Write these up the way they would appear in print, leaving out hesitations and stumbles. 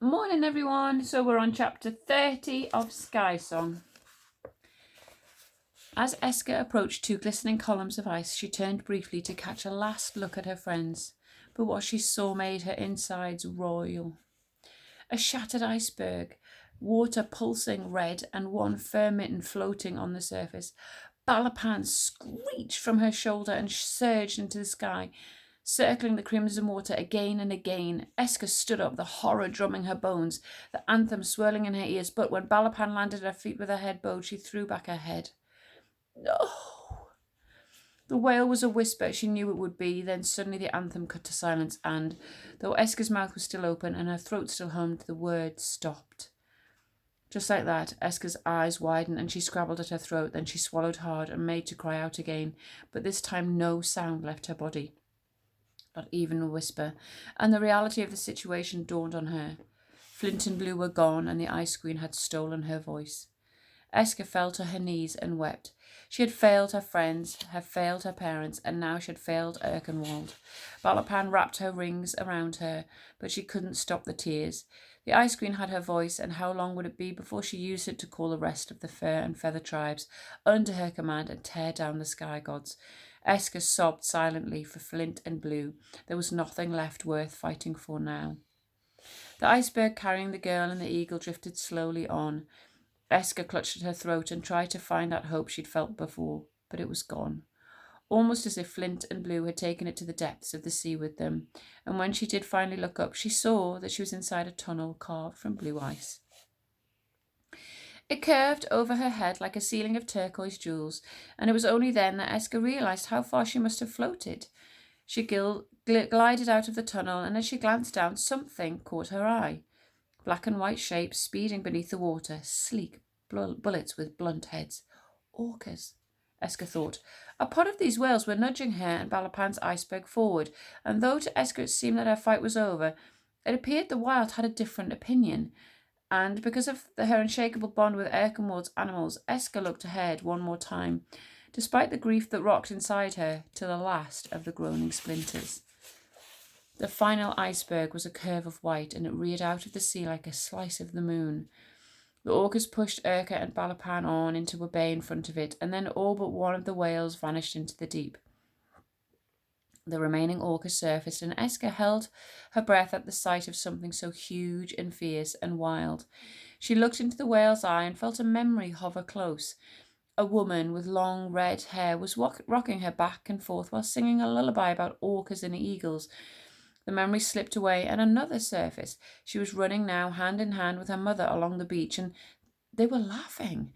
Morning everyone, so we're on chapter 30 of Sky Song. As Eska approached two glistening columns of ice, she turned briefly to catch a last look at her friends, but what she saw made her insides roil. A shattered iceberg, water pulsing red and one fur mitten floating on the surface. Balapan screeched from her shoulder and surged into the sky, circling the crimson water again and again. Eska stood up, the horror drumming her bones, the anthem swirling in her ears, but when Balapan landed at her feet with her head bowed, she threw back her head. No! The wail was a whisper, she knew it would be, then suddenly the anthem cut to silence and, though Eska's mouth was still open and her throat still hummed, the words stopped. Just like that, Eska's eyes widened and she scrabbled at her throat, then she swallowed hard and made to cry out again, but this time no sound left her body. Not even a whisper, and the reality of the situation dawned on her. Flint and Blue were gone, and the Ice Queen had stolen her voice. Eska fell to her knees and wept. She had failed her friends, had failed her parents, and now she had failed Erkenwald. Balapan wrapped her rings around her, but she couldn't stop the tears. The Ice Queen had her voice, and how long would it be before she used it to call the rest of the fur and feather tribes under her command and tear down the sky gods? Eska sobbed silently for Flint and Blue. There was nothing left worth fighting for now. The iceberg carrying the girl and the eagle drifted slowly on. Eska clutched at her throat and tried to find that hope she'd felt before, but it was gone. Almost as if Flint and Blue had taken it to the depths of the sea with them, and when she did finally look up, she saw that she was inside a tunnel carved from blue ice. It curved over her head like a ceiling of turquoise jewels, and it was only then that Eska realized how far she must have floated. She glided out of the tunnel, and as she glanced down, something caught her eye. Black and white shapes speeding beneath the water, sleek bullets with blunt heads. Orcas, Eska thought. A pod of these whales were nudging her and Balapan's iceberg forward, and though to Eska it seemed that her fight was over, it appeared the Wild had a different opinion. And because of her unshakable bond with Erkenwald's animals, Eska looked ahead one more time, despite the grief that rocked inside her, to the last of the groaning splinters. The final iceberg was a curve of white, and it reared out of the sea like a slice of the moon. The orcas pushed Urka and Balapan on into a bay in front of it, and then all but one of the whales vanished into the deep. The remaining orca surfaced, and Eska held her breath at the sight of something so huge and fierce and wild. She looked into the whale's eye and felt a memory hover close. A woman with long red hair was rocking her back and forth while singing a lullaby about orcas and eagles. The memory slipped away, and another surfaced. She was running now hand in hand with her mother along the beach, and they were laughing.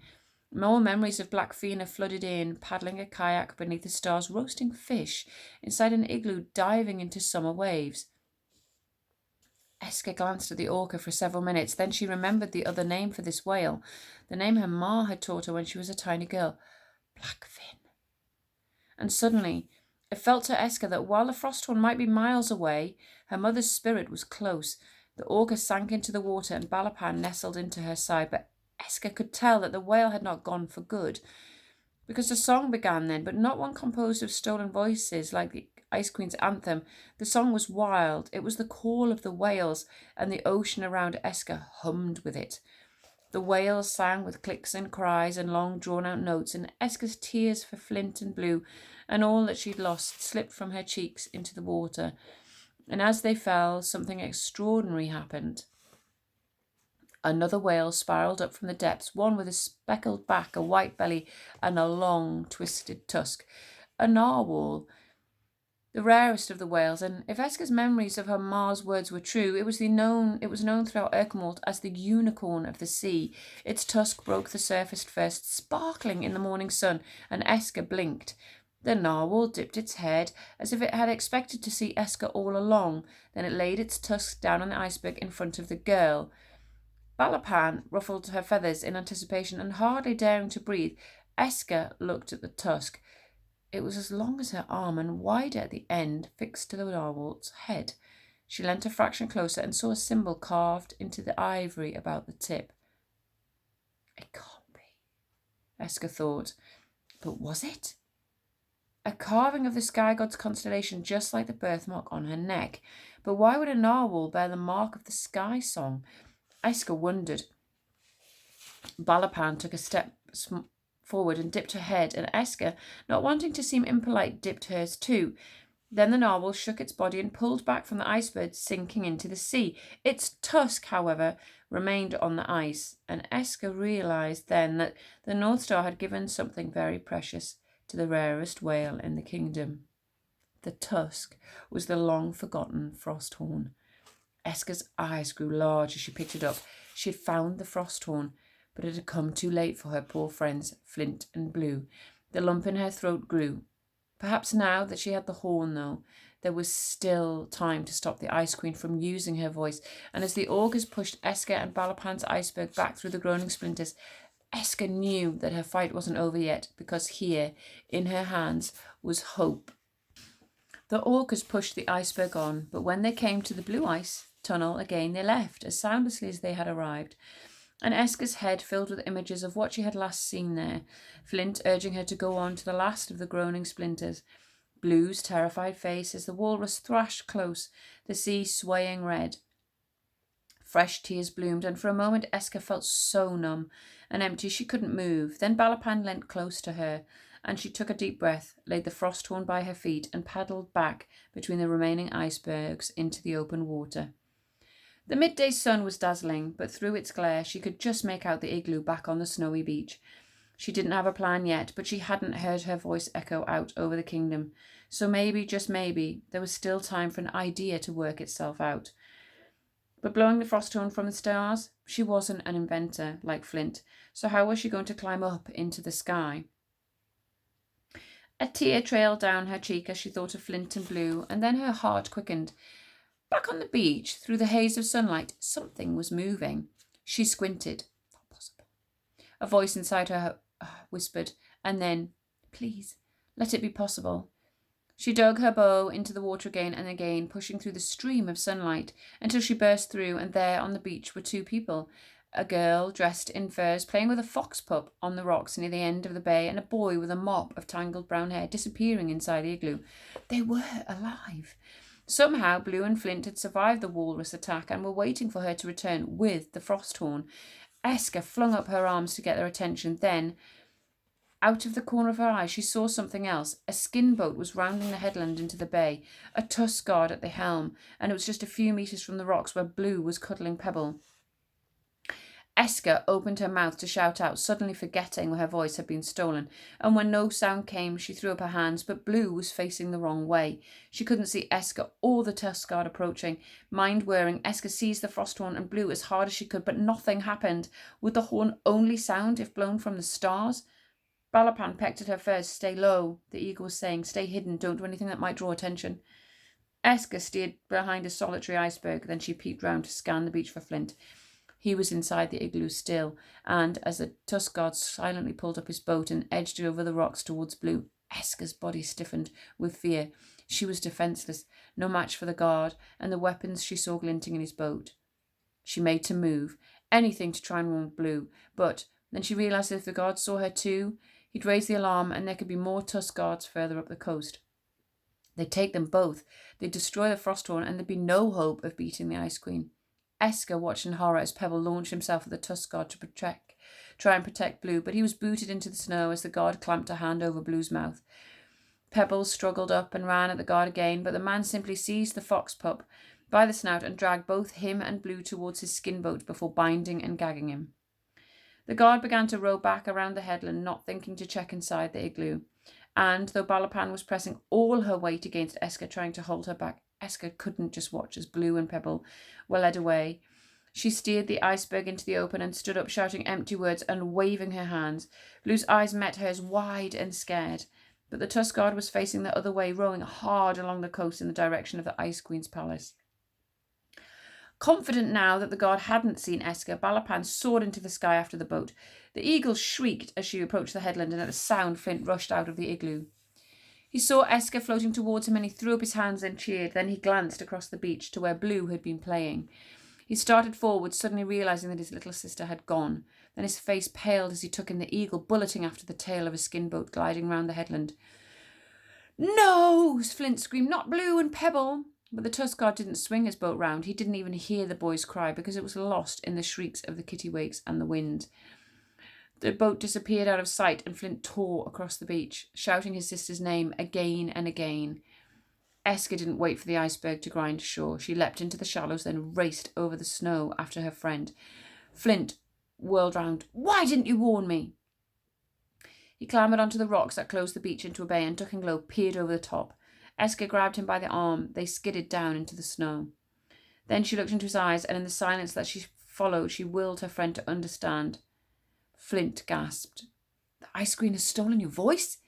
More memories of Blackfina flooded in, paddling a kayak beneath the stars, roasting fish inside an igloo, diving into summer waves. Eska glanced at the orca for several minutes. Then she remembered the other name for this whale, the name her ma had taught her when she was a tiny girl, Blackfin. And suddenly it felt to Eska that while the Frosthorn might be miles away, her mother's spirit was close. The orca sank into the water and Balapan nestled into her side, but Eska could tell that the whale had not gone for good, because the song began then, but not one composed of stolen voices like the Ice Queen's anthem. The song was wild. It was the call of the whales, and the ocean around Eska hummed with it. The whales sang with clicks and cries and long drawn-out notes, and Eska's tears for Flint and Blue and all that she'd lost slipped from her cheeks into the water. And as they fell, something extraordinary happened. Another whale spiraled up from the depths, one with a speckled back, a white belly, and a long, twisted tusk. A narwhal, the rarest of the whales, and if Eska's memories of her ma's words were true, it was known throughout Erkenwald as the unicorn of the sea. Its tusk broke the surface first, sparkling in the morning sun, and Eska blinked. The narwhal dipped its head as if it had expected to see Eska all along. Then it laid its tusk down on the iceberg in front of the girl. Balapan ruffled her feathers in anticipation, and hardly daring to breathe, Eska looked at the tusk. It was as long as her arm and wider at the end, fixed to the narwhal's head. She leant a fraction closer and saw a symbol carved into the ivory about the tip. It can't be, Eska thought. But was it? A carving of the sky god's constellation, just like the birthmark on her neck. But why would a narwhal bear the mark of the sky song? Esker wondered. Balapan took a step forward and dipped her head, and Esker, not wanting to seem impolite, dipped hers too. Then the narwhal shook its body and pulled back from the iceberg, sinking into the sea. Its tusk, however, remained on the ice, and Esker realized then that the North Star had given something very precious to the rarest whale in the kingdom. The tusk was the long-forgotten frosthorn. Esker's eyes grew large as she picked it up. She had found the frosthorn, but it had come too late for her poor friends, Flint and Blue. The lump in her throat grew. Perhaps now that she had the horn, though, there was still time to stop the Ice Queen from using her voice, and as the augurs pushed Esker and Balapan's iceberg back through the groaning splinters, Esker knew that her fight wasn't over yet, because here, in her hands, was hope. The augurs pushed the iceberg on, but when they came to the blue ice tunnel again, they left as soundlessly as they had arrived, and Esker's head filled with images of what she had last seen there, Flint urging her to go on to the last of the groaning splinters, Blue's terrified face as the walrus thrashed close, the sea swaying red. Fresh tears bloomed, and for a moment Esker felt so numb and empty she couldn't move. Then Balapan leant close to her, and she took a deep breath, laid the frosthorn by her feet, and paddled back between the remaining icebergs into the open water. The midday sun was dazzling, but through its glare she could just make out the igloo back on the snowy beach. She didn't have a plan yet, but she hadn't heard her voice echo out over the kingdom, so maybe, just maybe, there was still time for an idea to work itself out. But blowing the frosthorn from the stars, she wasn't an inventor like Flint, so how was she going to climb up into the sky? A tear trailed down her cheek as she thought of Flint and Blue, and then her heart quickened. Back on the beach, through the haze of sunlight, something was moving. She squinted. Not possible. A voice inside her whispered, and then, please, let it be possible. She dug her bow into the water again and again, pushing through the stream of sunlight, until she burst through, and there on the beach were two people. A girl dressed in furs playing with a fox pup on the rocks near the end of the bay, and a boy with a mop of tangled brown hair disappearing inside the igloo. They were alive. Somehow Blue and Flint had survived the walrus attack and were waiting for her to return with the frosthorn. Esker flung up her arms to get their attention. Then, out of the corner of her eye, she saw something else. A skin boat was rounding the headland into the bay, a tusk guard at the helm, and it was just a few metres from the rocks where Blue was cuddling Pebble. Esker opened her mouth to shout out, suddenly forgetting her voice had been stolen, and when no sound came, she threw up her hands, but Blue was facing the wrong way. She couldn't see Esker or the tusk guard approaching. Mind whirring, Esker seized the frosthorn and blew as hard as she could, but nothing happened. Would the horn only sound if blown from the stars? Balapan pecked at her furs. Stay low, the eagle was saying. Stay hidden, don't do anything that might draw attention. Esker steered behind a solitary iceberg, then she peeped round to scan the beach for Flint. He was inside the igloo still, and as the tusk guard silently pulled up his boat and edged it over the rocks towards Blue, Esker's body stiffened with fear. She was defenceless, no match for the guard and the weapons she saw glinting in his boat. She made to move, anything to try and warn Blue, but then she realised that if the guard saw her too, he'd raise the alarm and there could be more tusk guards further up the coast. They'd take them both, they'd destroy the frosthorn, and there'd be no hope of beating the Ice Queen. Esker watched in horror as Pebble launched himself at the tusk guard to try and protect Blue, but he was booted into the snow as the guard clamped a hand over Blue's mouth. Pebble struggled up and ran at the guard again, but the man simply seized the fox pup by the snout and dragged both him and Blue towards his skin boat before binding and gagging him. The guard began to row back around the headland, not thinking to check inside the igloo, and though Balapan was pressing all her weight against Esker, trying to hold her back, Esker couldn't just watch as Blue and Pebble were led away. She steered the iceberg into the open and stood up, shouting empty words and waving her hands. Blue's eyes met hers, wide and scared, but the tusk guard was facing the other way, rowing hard along the coast in the direction of the Ice Queen's palace. Confident now that the guard hadn't seen Esker, Balapan soared into the sky after the boat. The eagle shrieked as she approached the headland, and at the sound Flint rushed out of the igloo. He saw Esker floating towards him and he threw up his hands and cheered. Then he glanced across the beach to where Blue had been playing. He started forward, suddenly realising that his little sister had gone. Then his face paled as he took in the eagle bulleting after the tail of a skin boat gliding round the headland. No! Flint screamed. Not Blue and Pebble! But the Tusk God didn't swing his boat round. He didn't even hear the boy's cry because it was lost in the shrieks of the kittiwakes and the wind. The boat disappeared out of sight and Flint tore across the beach, shouting his sister's name again and again. Esker didn't wait for the iceberg to grind ashore. She leapt into the shallows, then raced over the snow after her friend. Flint whirled round. Why didn't you warn me? He clambered onto the rocks that closed the beach into a bay and, ducking low, peered over the top. Esker grabbed him by the arm. They skidded down into the snow. Then she looked into his eyes, and in the silence that she followed, she willed her friend to understand. Flint gasped. The ice queen has stolen your voice?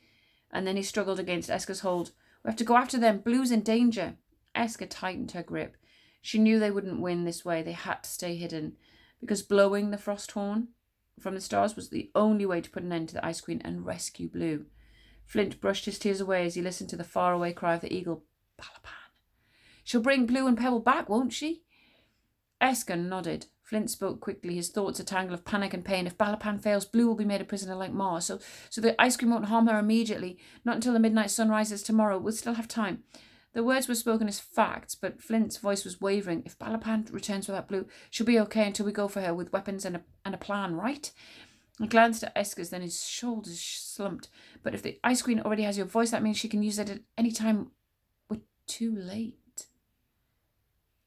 And then he struggled against Esker's hold. We have to go after them. Blue's in danger. Esker tightened her grip. She knew they wouldn't win this way. They had to stay hidden, because blowing the frost horn from the stars was the only way to put an end to the Ice Queen and rescue Blue. Flint brushed his tears away as he listened to the faraway cry of the eagle. Balapan. She'll bring Blue and Pebble back, won't she? Esker nodded. Flint spoke quickly, his thoughts a tangle of panic and pain. If Balapan fails, Blue will be made a prisoner like Ma, so the Ice Queen won't harm her immediately. Not until the midnight sun rises tomorrow. We'll still have time. The words were spoken as facts, but Flint's voice was wavering. If Balapan returns without Blue, she'll be okay until we go for her with weapons and a plan, right? He glanced at Esker's, then his shoulders slumped. But if the Ice Queen already has your voice, that means she can use it at any time. We're too late.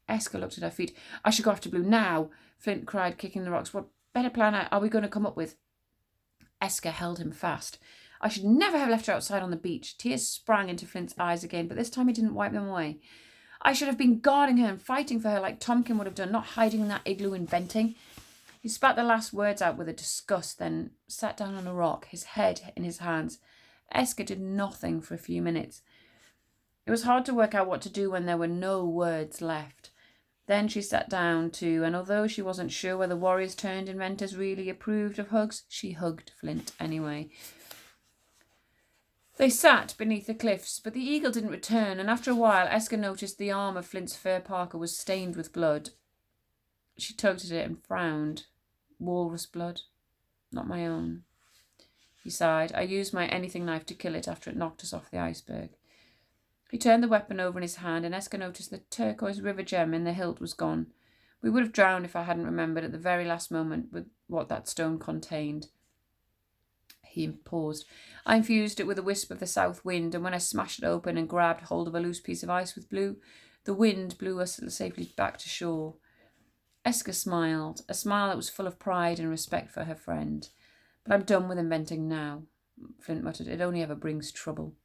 Esker looked at her feet. I should go after Blue now, Flint cried, kicking the rocks. What better plan are we going to come up with? Esker held him fast. I should never have left her outside on the beach. Tears sprang into Flint's eyes again, but this time he didn't wipe them away. I should have been guarding her and fighting for her like Tomkin would have done, not hiding in that igloo inventing. He spat the last words out with a disgust, then sat down on a rock, his head in his hands. Esker did nothing for a few minutes. It was hard to work out what to do when there were no words left. Then she sat down too, and although she wasn't sure whether warriors turned inventors really approved of hugs, she hugged Flint anyway. They sat beneath the cliffs, but the eagle didn't return, and after a while Esker noticed the arm of Flint's fur parka was stained with blood. She tugged at it and frowned. Walrus blood, not my own. He sighed. I used my anything knife to kill it after it knocked us off the iceberg. He turned the weapon over in his hand, and Esker noticed the turquoise river gem in the hilt was gone. We would have drowned if I hadn't remembered at the very last moment with what that stone contained. He paused. I infused it with a wisp of the south wind, and when I smashed it open and grabbed hold of a loose piece of ice with Blue, the wind blew us safely back to shore. Esker smiled, a smile that was full of pride and respect for her friend. But I'm done with inventing now, Flint muttered. It only ever brings trouble.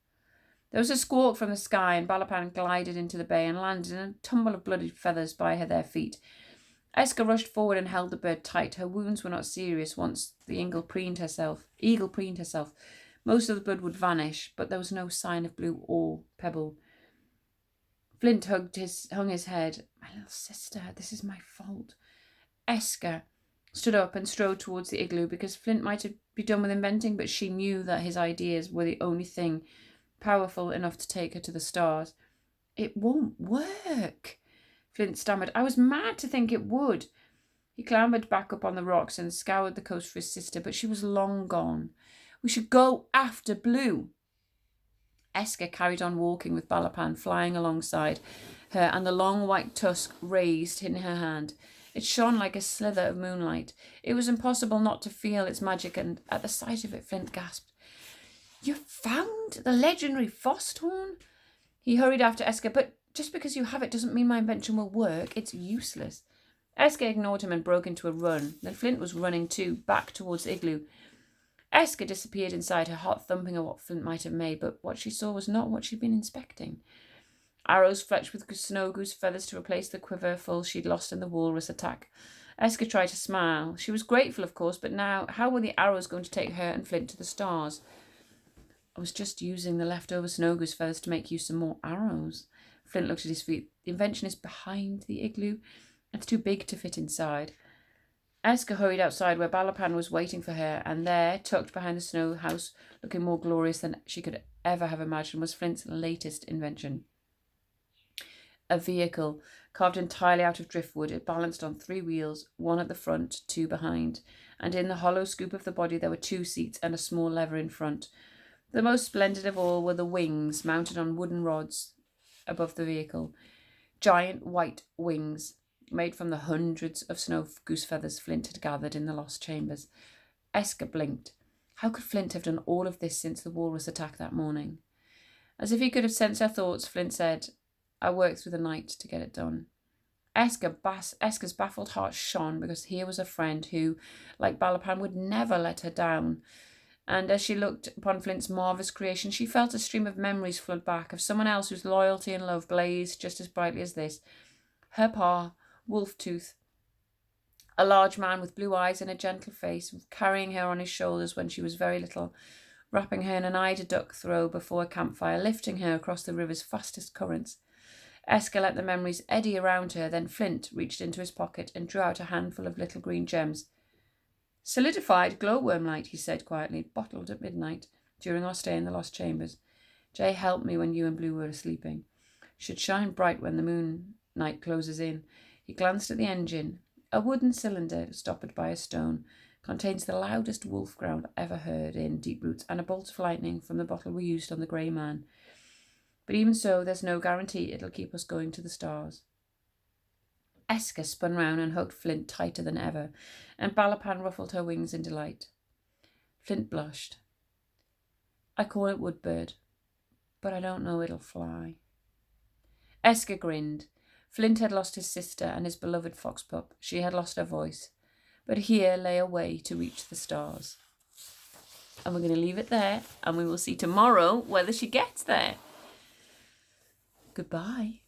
There was a squawk from the sky, and Balapan glided into the bay and landed in a tumble of bloody feathers by their feet. Esker rushed forward and held the bird tight. Her wounds were not serious once the eagle preened herself. Most of the blood would vanish, but there was no sign of Blue or Pebble. Flint hung his head. My little sister, this is my fault. Esker stood up and strode towards the igloo because Flint might be done with inventing, but she knew that his ideas were the only thing powerful enough to take her to the stars. It won't work, Flint stammered. I was mad to think it would. He clambered back up on the rocks and scoured the coast for his sister, but she was long gone. We should go after Blue. Esker carried on walking with Balapan flying alongside her and the long white tusk raised in her hand. It shone like a slither of moonlight. It was impossible not to feel its magic, and at the sight of it, Flint gasped. You found the legendary frost horn? He hurried after Esker. But just because you have it doesn't mean my invention will work. It's useless. Esker ignored him and broke into a run. Then Flint was running too, back towards the igloo. Esker disappeared inside, her heart thumping at what Flint might have made, but what she saw was not what she'd been inspecting. Arrows fletched with snow goose feathers to replace the quiverful she'd lost in the walrus attack. Esker tried to smile. She was grateful, of course, but now how were the arrows going to take her and Flint to the stars? I was just using the leftover snow goose feathers to make you some more arrows. Flint looked at his feet. The invention is behind the igloo. It's too big to fit inside. Esker hurried outside where Balapan was waiting for her, and there, tucked behind the snow house, looking more glorious than she could ever have imagined, was Flint's latest invention. A vehicle, carved entirely out of driftwood. It balanced on 3 wheels, 1 at the front, 2 behind, and in the hollow scoop of the body there were 2 seats and a small lever in front. The most splendid of all were the wings mounted on wooden rods above the vehicle. Giant white wings made from the hundreds of snow goose feathers Flint had gathered in the lost chambers. Esker blinked. How could Flint have done all of this since the walrus attack that morning? As if he could have sensed her thoughts, Flint said, I worked through the night to get it done. Esker's baffled heart shone because here was a friend who, like Balapan, would never let her down. And as she looked upon Flint's marvellous creation, she felt a stream of memories flood back of someone else whose loyalty and love blazed just as brightly as this. Her pa, Wolftooth, a large man with blue eyes and a gentle face, carrying her on his shoulders when she was very little, wrapping her in an eider duck throw before a campfire, lifting her across the river's fastest currents. Esker let the memories eddy around her, then Flint reached into his pocket and drew out a handful of little green gems. Solidified glowworm light, he said quietly, bottled at midnight during our stay in the lost chambers. Jay helped me when you and Blue were sleeping. Should shine bright when the moon night closes in. He glanced at the engine. A wooden cylinder stoppered by a stone contains the loudest wolf growl ever heard in Deep Roots, and a bolt of lightning from the bottle we used on the Grey Man. But even so, there's no guarantee it'll keep us going to the stars. Esker spun round and hugged Flint tighter than ever, and Balapan ruffled her wings in delight. Flint blushed. I call it Woodbird, but I don't know it'll fly. Esker grinned. Flint had lost his sister and his beloved fox pup. She had lost her voice. But here lay a way to reach the stars. And we're going to leave it there, and we will see tomorrow whether she gets there. Goodbye.